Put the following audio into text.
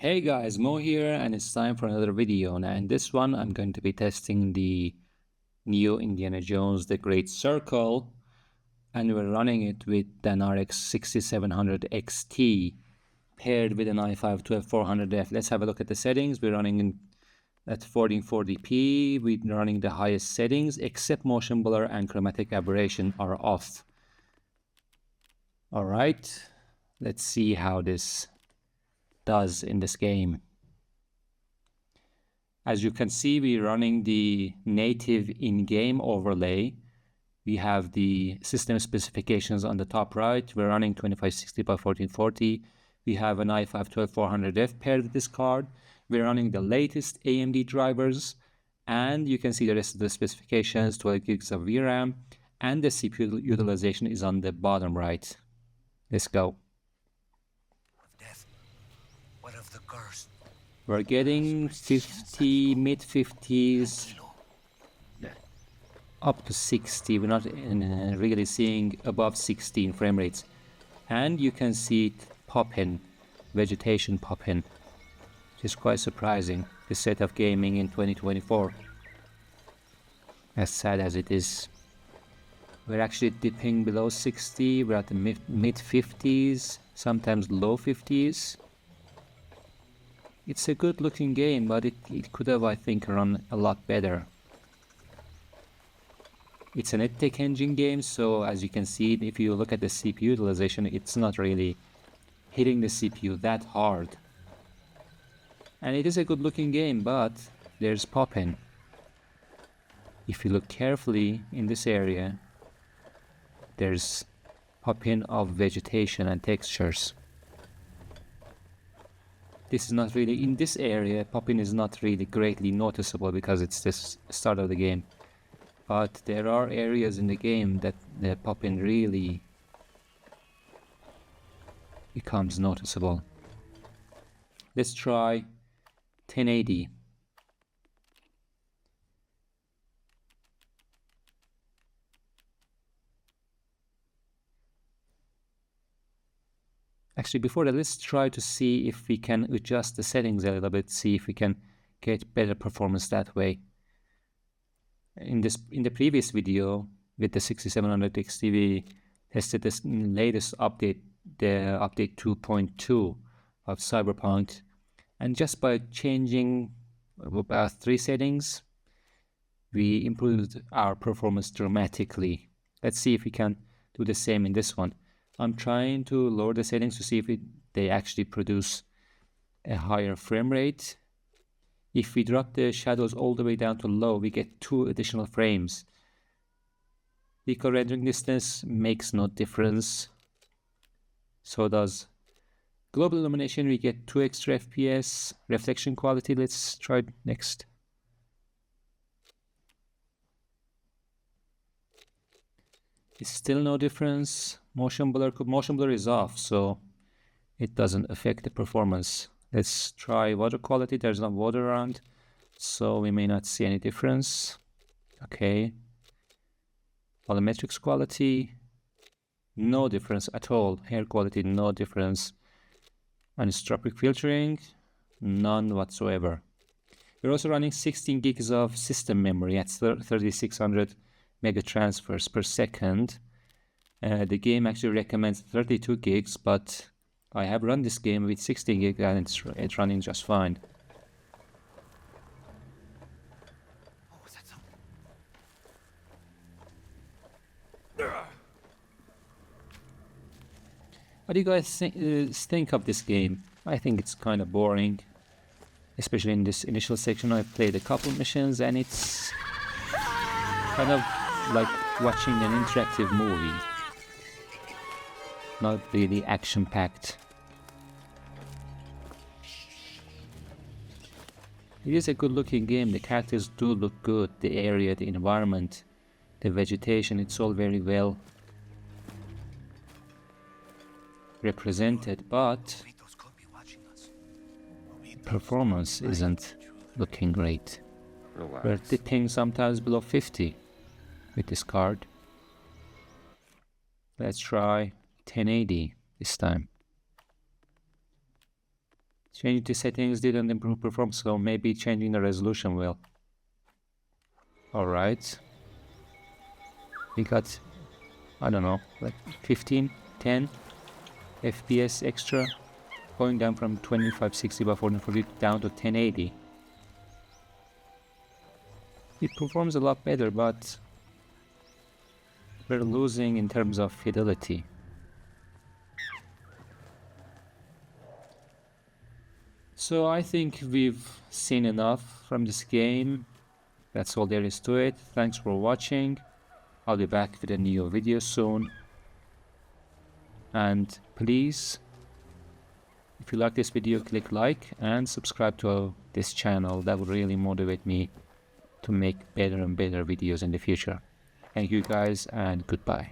Hey guys, Mo here, and it's time for another video. Now in this one, I'm going to be testing the new Indiana Jones The Great Circle, and we're running it with an RX 6700 XT paired with an i5 12400F. Let's have a look at the settings. We're running at 1440p. We're running the highest settings, except motion blur and chromatic aberration are off. All right, let's see how this does in this game. As you can see, we're running the native in-game overlay. We have the system specifications on the top right. We're running 2560 by 1440. We have an i5 12400F paired with this card. We're running the latest AMD drivers, and you can see the rest of the specifications, 12 gigs of VRAM, and the CPU utilization is on the bottom right. Let's go. Death. What of the curse? We're getting 50, mid-50s, up to 60. We're not really seeing above 16 frame rates. And you can see it popping, vegetation popping, which is quite surprising, this set of gaming in 2024. As sad as it is. We're actually dipping below 60, we're at the mid-50s, sometimes low 50s. It's a good looking game, but it could have, I think, run a lot better. It's an EdTech engine game, so as you can see, if you look at the CPU utilization, it's not really hitting the CPU that hard. And it is a good looking game, but there's popping. If you look carefully in this area, there's popping of vegetation and textures. This is not really, in this area, popping is not really greatly noticeable because it's the start of the game. But there are areas in the game that the popping really becomes noticeable. Let's try 1080. Actually, before that, let's try to see if we can adjust the settings a little bit, see if we can get better performance that way. In the previous video with the 6700 XT, we tested this latest update, the update 2.2 of Cyberpunk, and just by changing about 3 settings, we improved our performance dramatically. Let's see if we can do the same in this one. I'm trying to lower the settings to see if they actually produce a higher frame rate. If we drop the shadows all the way down to low, we get 2 additional frames. Deco rendering distance makes no difference. So does global illumination. We get 2 extra FPS. Reflection quality, let's try it next. It's still no difference. Motion blur is off, so it doesn't affect the performance. Let's try water quality. There's no water around, so we may not see any difference. Okay. Volumetrics quality, no difference at all. Hair quality, no difference. Anisotropic filtering, none whatsoever. We're also running 16 gigs of system memory at 3600 mega transfers per second. The game actually recommends 32 gigs, but I have run this game with 16 gigs and it's running just fine. Oh, what's that sound? What do you guys think of this game? I think it's kind of boring, especially in this initial section. I've played a couple missions and it's kind of like watching an interactive movie. Not really action-packed. It is a good-looking game. The characters do look good. The area, the environment, the vegetation, it's all very well represented, but Burritos could be watching us. performance isn't looking great. We're dipping sometimes below 50 with this card. Let's try 1080 this time. Changing the settings didn't improve performance, so maybe changing the resolution will. Alright. We got, I don't know, like 15, 10 FPS extra. Going down from 2560 by 1440 down to 1080. It performs a lot better, but we're losing in terms of fidelity. So I think we've seen enough from this game. That's all there is to it. Thanks for watching. I'll be back with a new video soon. And please, if you like this video, click like and subscribe to this channel. That would really motivate me to make better and better videos in the future. Thank you guys, and goodbye.